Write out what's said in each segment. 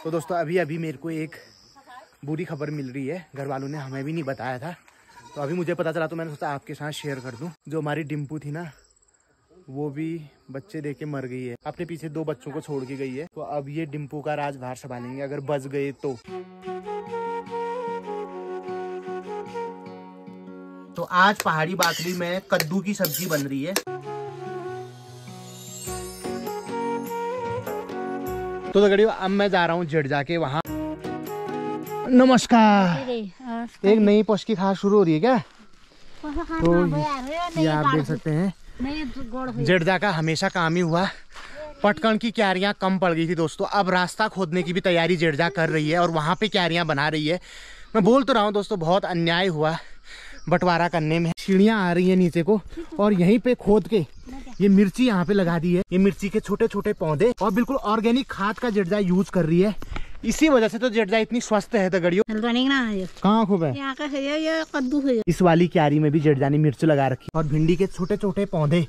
तो दोस्तों अभी मेरे को एक बुरी खबर मिल रही है, घर वालों ने हमें भी नहीं बताया था, तो अभी मुझे पता चला तो मैंने सोचा आपके साथ शेयर कर दूं। जो हमारी डिम्पू थी ना, वो भी बच्चे दे के मर गई है, अपने पीछे 2 बच्चों को छोड़ के गई है। तो अब ये डिम्पू का राज बाहर संभालेंगे अगर बच गए तो आज पहाड़ी बाकरी में कद्दू की सब्जी बन रही है। तो दगड़ियों अब मैं जा रहा हूँ जड़जा के वहाँ। नमस्कार। एक नई पोस्ट की खास शुरू हो रही है क्या? तो ये आप देख सकते हैं जड़जा का हमेशा काम ही हुआ, पटकन की क्यारियां कम पड़ गई थी दोस्तों। अब रास्ता खोदने की भी तैयारी जड़जा कर रही है और वहाँ पे क्यारियां बना रही है। मैं बोल तो रहा हूँ दोस्तों, बहुत अन्याय हुआ बंटवारा करने में। सीढ़ियां आ रही है नीचे को और यहीं पे खोद के ये मिर्ची यहाँ पे लगा दी है। ये मिर्ची के छोटे छोटे पौधे और बिल्कुल ऑर्गेनिक खाद का जड़जा यूज कर रही है। इसी वजह से तो जड़जा इतनी स्वस्थ है दगड़ियों। कहाँ खूब है? यहाँ का है ये कद्दू है। इस वाली क्यारी में भी जड़जा ने मिर्च लगा रखी और भिंडी के छोटे छोटे पौधे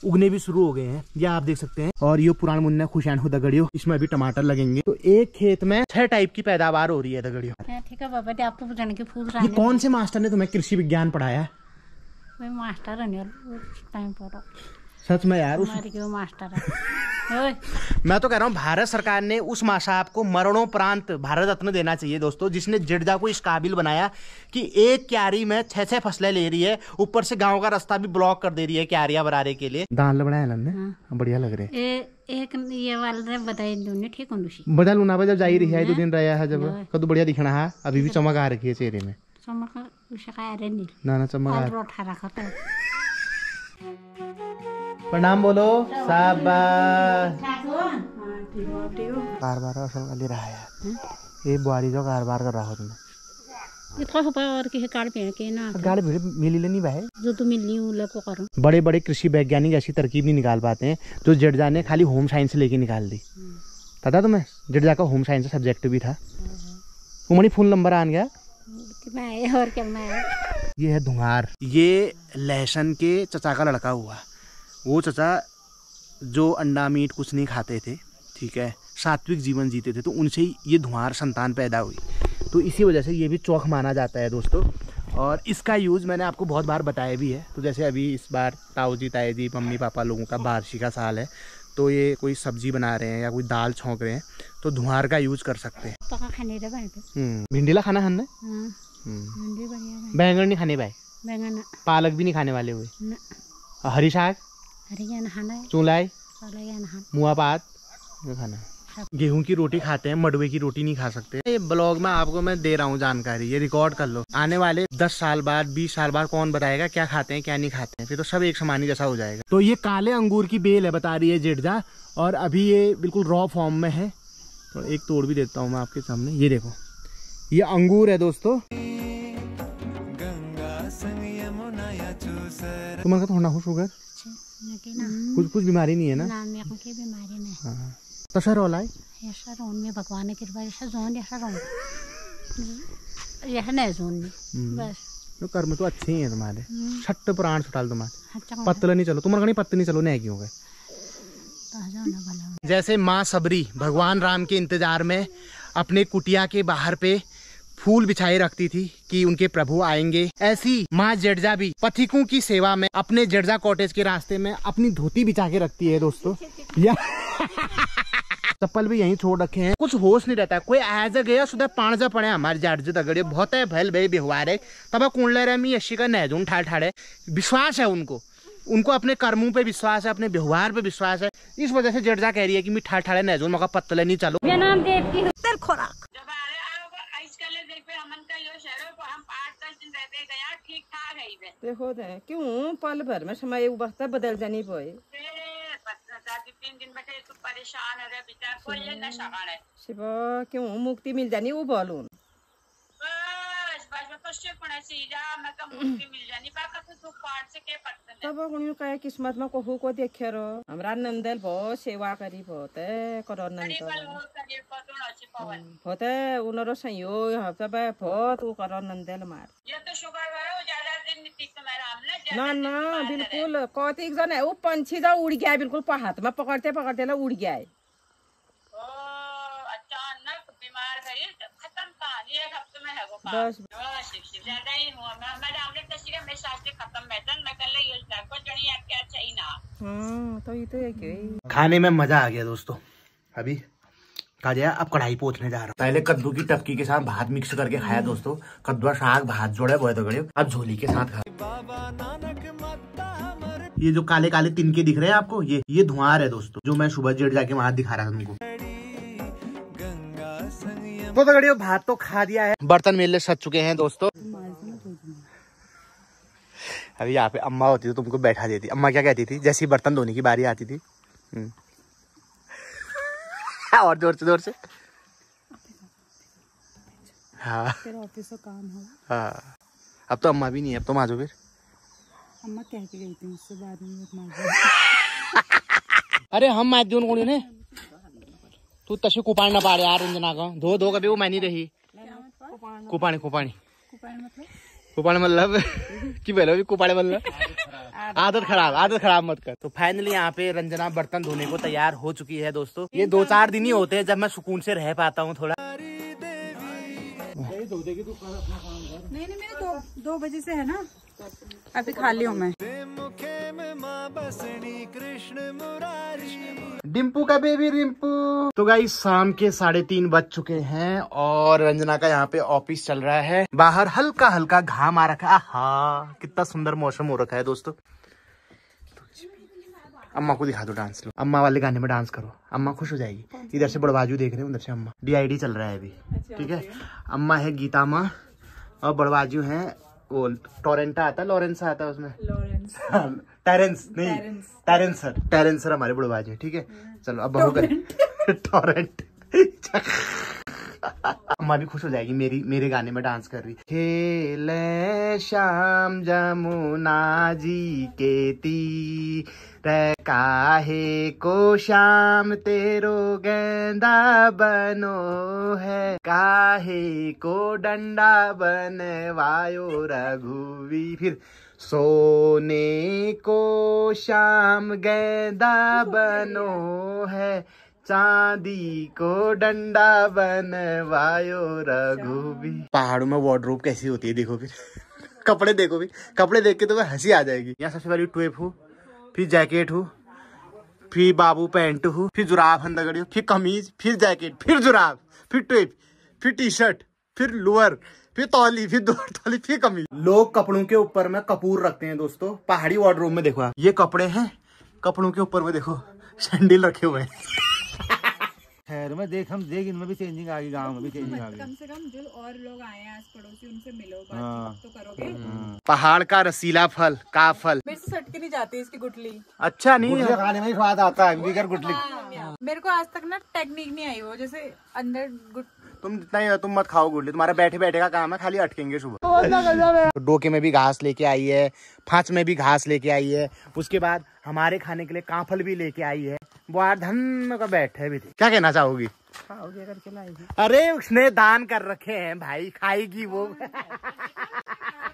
उगने भी शुरू हो गए हैं, ये आप देख सकते हैं। और ये पुरान मुन्ना खुशैन हो दगड़ियों, इसमें अभी टमाटर लगेंगे। तो एक खेत में 6 टाइप की पैदावार हो रही है दगड़ियों। ठीक है बाबा, आपको जाने के फूल। ये कौन से मास्टर ने तुम्हें कृषि विज्ञान पढ़ाया? मास्टर है टाइम पर। सच में यार, मास्टर है। मैं तो कह रहा हूँ भारत सरकार ने उस माँ साहब को मरणोपरांत भारत रत्न देना चाहिए दोस्तों, जिसने जड़जा को इस काबिल बनाया कि एक क्यारी में 6 फसलें ले रही है, ऊपर से गांव का रास्ता भी ब्लॉक कर दे रही है क्यारियां बनाने के लिए। दाल बनाया बढ़िया लग रहे हैं। एक ये वाले बताई दूंगी, ठीक है बदल उना बजब जा रही है, 2 दिन रहा है जब कदू बढ़िया दिखना है। अभी भी चमक आ रखी है चेहरे में। चमक ना चमक आ रखा। प्रणाम बोलो शाबाश। कारबार असल वाली रहा है ये बुआरी जो कारबार कर रहा हो तुम्हें और के ना गाड़ी मिली लेनी भाई जो तो मिलनी को करो। बड़े बड़े कृषि वैज्ञानिक ऐसी तरकीब नहीं निकाल पाते हैं जो जड़जा ने खाली होम साइंस लेके निकाल दी। पता तुम्हें जड़जा का होम साइंस सब्जेक्ट भी था। उमनी फुल नंबर आन गया। और क्या ये है धुंगार, ये लहसुन के चचा का लड़का हुआ। वो चचा जो अंडा मीट कुछ नहीं खाते थे, ठीक है, सात्विक जीवन जीते थे, तो उनसे ही ये धुंआर संतान पैदा हुई। तो इसी वजह से ये भी चौक माना जाता है दोस्तों। और इसका यूज़ मैंने आपको बहुत बार बताया भी है। तो जैसे अभी इस बार ताऊ जी ताए जी मम्मी पापा लोगों का बारसी का साल है, तो ये कोई सब्जी बना रहे हैं या कोई दाल छौंक रहे हैं तो धुंआर का यूज कर सकते हैं। भिंडीला खाना खाना, बैंगन नहीं खाने भाई, पालक भी नहीं खाने वाले हुए, हरी साग, चूलाई, मुआ पात खाना। गेहूं की रोटी खाते हैं, मडवे की रोटी नहीं खा सकते। ये ब्लॉग में आपको मैं दे रहा हूँ जानकारी, ये रिकॉर्ड कर लो। आने वाले 10 साल बाद 20 साल बाद कौन बताएगा क्या खाते हैं क्या नहीं खाते हैं, फिर तो सब एक समान ही जैसा हो जाएगा। तो ये काले अंगूर की बेल है बता रही है जड़जा, और अभी ये बिल्कुल रॉ फॉर्म में है। तो एक तोड़ भी देता हूँ मैं आपके सामने, ये देखो ये अंगूर है दोस्तों। तुम्हारा थोड़ा हो शुगर कुछ बीमारी नहीं है ना? बीमारी नहीं। तो सर होला है में भगवान की कृपा ऐसा जोन यह नहीं जोन में बस। तो कर्म तो अच्छे ही है तुम्हारे, छठ प्राण छुटाल तुम्हारे। पत्तल नहीं चलो तुम्हारे नहीं, पत्ते नहीं चलो नहीं क्यों गए। जैसे माँ सबरी भगवान राम के इंतजार में अपने कुटिया के बाहर पे फूल बिछाए रखती थी कि उनके प्रभु आएंगे, ऐसी माँ जड़जा भी पथिकों की सेवा में अपने जड़जा कॉटेज के रास्ते में अपनी धोती बिछा के रखती है दोस्तों। चप्पल भी यहीं छोड़ रखे हैं, कुछ होश नहीं रहता। कोई ऐसा गया सुधा पान जा पड़े हमारे जड़जे दगड़े बहुत है भैल भाई व्यवहार है तब कुंडले रहे मी यशी का नैजून ठाड़ ठाड़े। विश्वास है उनको अपने कर्मों पे विश्वास है, अपने व्यवहार पे विश्वास है। इस वजह से जड़जा कह रही है कि मैं ठाड़ ठाड़े नैजून मौका पत्तले नहीं चलो। देखो क्यों पल भर में समय वक्त बदल जानी पाए। 3 दिन बैठे तो परेशान है बेचारा, कोई ना सगाड़े शिवा क्यों मुक्ति मिल जानी वो बोलूं बस कष्ट पड़े सीधा मैं का मुक्ति मिल जानी बाका तो दुख पाट से के पत्ते तब उन्हें कहे किस्मत में कोहू को देखे रो हमरा नंदल बहुत सेवा करी बहुत है करो नंदल बहुत है उनरो संयोग हफ्ता बे बहुत वो करो नंदल मार ये तो शुगर है ज्यादा दिन नहीं टिक मेरा हमने ना ना बिल्कुल कौतिक जन है वो पंछी जा उड़ गया बिल्कुल हाथ में पकड़ते पकड़ते ला उड़ गया है। बस ज्यादा ही हुआ मैं आमलेट तशी का मेरे सास ने खत्म बैठन मैं कल ये को जणी आपके अच्छा ही ना तो ये तो एक है। खाने में मजा आ गया दोस्तों। अभी खा जाए, अब कढ़ाई पोछने जा रहा हूँ। पहले कद्दू की टपकी के साथ भात मिक्स करके खाया दोस्तों, कद्दू साग भात जोड़े बहुत तगड़े। अब झोली के साथ खाया। ये जो काले काले तिनके दिख रहे हैं आपको, ये धुआं है दोस्तों, जो मैं सुबह जेठ जाके वहां दिखा रहा था तुमको। तो तगड़ियों भात तो खा दिया है, बर्तन मेले सज चुके हैं दोस्तों। अभी यहाँ पे अम्मा होती तो तुमको बैठा देती। अम्मा क्या कहती थी जैसी बर्तन धोने की बारी आती थी? और जोर से हाँ ऑफिस का काम हो। हाँ अब तो अम्मा भी नहीं है, अब तो माजो फिर। अम्मा कह के गई थी मुझसे बाद में। अरे हम माज दून कोणी ने तू तशी कुपाण ना पाड़े यार रंजना का धो कभी वो मैं नहीं रही। कुपाणी मतलब कि पहले भी कुपाड़े मतलब आदत खराब मत कर। तो फाइनली यहाँ पे रंजना बर्तन धोने को तैयार हो चुकी है दोस्तों। ये 2-4 दिन ही होते हैं जब मैं सुकून से रह पाता हूँ थोड़ा। नहीं मेरे 2 बजे से है ना, अभी खाली हूँ मैं। डिम्पू का बेबी रिम्पू। तो गाइस शाम के 3:30 बज चुके हैं और रंजना का यहाँ पे ऑफिस चल रहा है। बाहर हल्का हल्का घाम आ रखा है। हाँ कितना सुंदर मौसम हो रखा है दोस्तों। अम्मा को दिखा दो डांस लो, अम्मा वाले गाने में डांस करो, अम्मा खुश हो जाएगी। इधर से बड़बाजू देख रहे हैं, उधर से अम्मा। DID चल रहा है अभी, ठीक है। अम्मा है गीता माँ और बड़बाजू है वो टोरेंटा आता है, लॉरेंस आता है उसमें, टेरेंस सर हमारे बड़बाजू है, ठीक है। चलो अब हो गए टोरेंट। अम्मा भी खुश हो जाएगी मेरे गाने में डांस कर रही। खेले शाम जमुना जी के तीर काहे को शाम तेरो गेंदा बनो है, काहे को डंडा बनवायो रघुवी। फिर सोने को शाम गेंदा बनो है, चांदी को डंडा बनवायो रघुवी। पहाड़ों में वार्डरोब कैसी होती है देखो फिर। कपड़े देखो भी, कपड़े देख के तो मैं हंसी आ जाएगी। यहाँ सबसे पहले ट्वेप हो, फिर जैकेट हो, फिर बाबू पैंट हो, फिर जुराब हंदगड़ी हो, फिर कमीज, फिर जैकेट, फिर जुराब, फिर ट्वेप, फिर टी-शर्ट, फिर लोअर, फिर तौली, फिर 2 तौली, फिर कमीज। लोग कपड़ों के ऊपर में कपूर रखते हैं दोस्तों। पहाड़ी वार्डरोब में देखो आप, ये कपड़े हैं, कपड़ों के ऊपर में देखो सैंडल रखे हुए हैं। शहर में देख इनमें भी चेंजिंग आ गई, गाँव में भी चेंजिंग आ गई। कम से कम जो और लोग आए हैं आस पड़ोसी, उनसे मिलो, बात तो करोगे। पहाड़ का रसीला फल, काफल। मेरे से सटके नहीं जाती इसकी गुटली। अच्छा नहीं है, खाने में ही स्वाद आता है बिगर गुटली। मेरे को आज तक ना टेक्निक नहीं आई वो, जैसे अंदर तुम मत खाओ गुटली, तुम्हारा बैठे बैठे का काम है, खाली अटकेंगे सुबह। डोके में भी घास लेके आई है, फांच में भी घास लेके आई है, उसके बाद हमारे खाने के लिए काफल भी लेके आई है। बाहर धन का बैठे भी थे। क्या कहना चाहोगी? खाओगे करके लाएगी। अरे उसने दान कर रखे हैं भाई, खाएगी वो।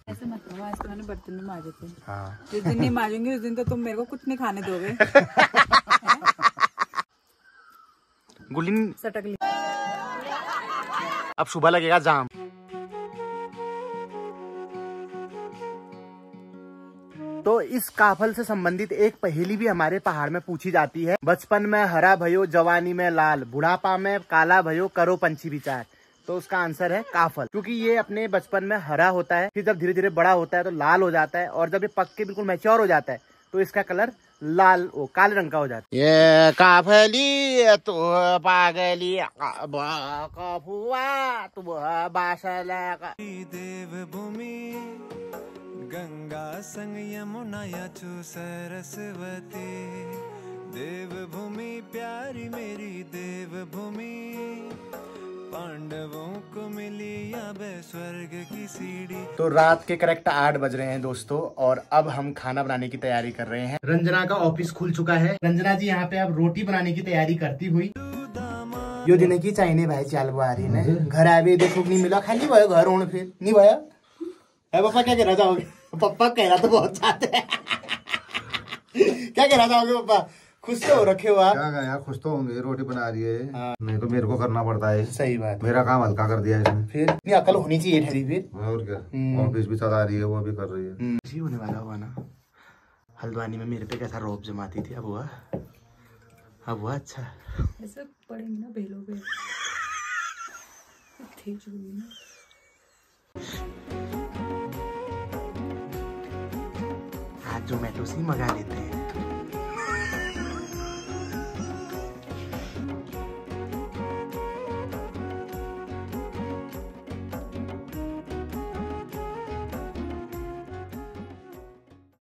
ऐसे मत करो, आज तो मैंने बर्तन में माजे थे। हाँ। जिस दिन नहीं माजूंगी उस दिन तो तुम मेरे को कुछ नहीं खाने दोगे। गुलिन सटक ली। अब सुबह लगेगा जाम। तो इस काफल से संबंधित एक पहेली भी हमारे पहाड़ में पूछी जाती है। बचपन में हरा भयो, जवानी में लाल, बुढ़ापा में काला भयो, करो पंछी विचार। तो उसका आंसर है काफल, क्योंकि ये अपने बचपन में हरा होता है, फिर जब धीरे धीरे बड़ा होता है तो लाल हो जाता है, और जब ये पक के बिल्कुल मैच्योर हो जाता है तो इसका कलर लाल काले रंग का हो जाता है। ये काफली तो पागली तू देवभूमि गंगा संग यमुना याचू सरस्वती, देवभूमि प्यारी मेरी देवभूमि, पांडवों को मिली अब स्वर्ग की सीढ़ी। तो रात के करेक्ट 8 बज रहे हैं दोस्तों, और अब हम खाना बनाने की तैयारी कर रहे हैं। रंजना का ऑफिस खुल चुका है। रंजना जी यहाँ पे अब रोटी बनाने की तैयारी करती हुई। यो दिन की चाहिए भाई चाल वो आ रही है घर आवे देखो नहीं मिला, खाली भयो घर होने फिर नहीं भयो। पापा क्या कहना चाहोगे? पापा कहना तो बहुत चाहते हैं। क्या कहना चाहोगे पापा? खुश तो हो रखे हो आप। क्या यार, खुश तो होंगे, रोटी बना रही है। नहीं तो मेरे को करना पड़ता है। सही बात। मेरा काम हल्का कर दिया इसने। फिर इतनी अकल होनी चाहिए ठहरी फिर। और क्या, ऑफिस भी चला रही है, वो भी कर रही है। जी होने वाला हुआ ना। हल्द्वानी में मेरे पे कैसा रौब जमाती थी, अब हुआ अच्छा। ऐसे पड़ेंगे ना बेलों पे। आज जोमेटो से मंगा लेते हैं।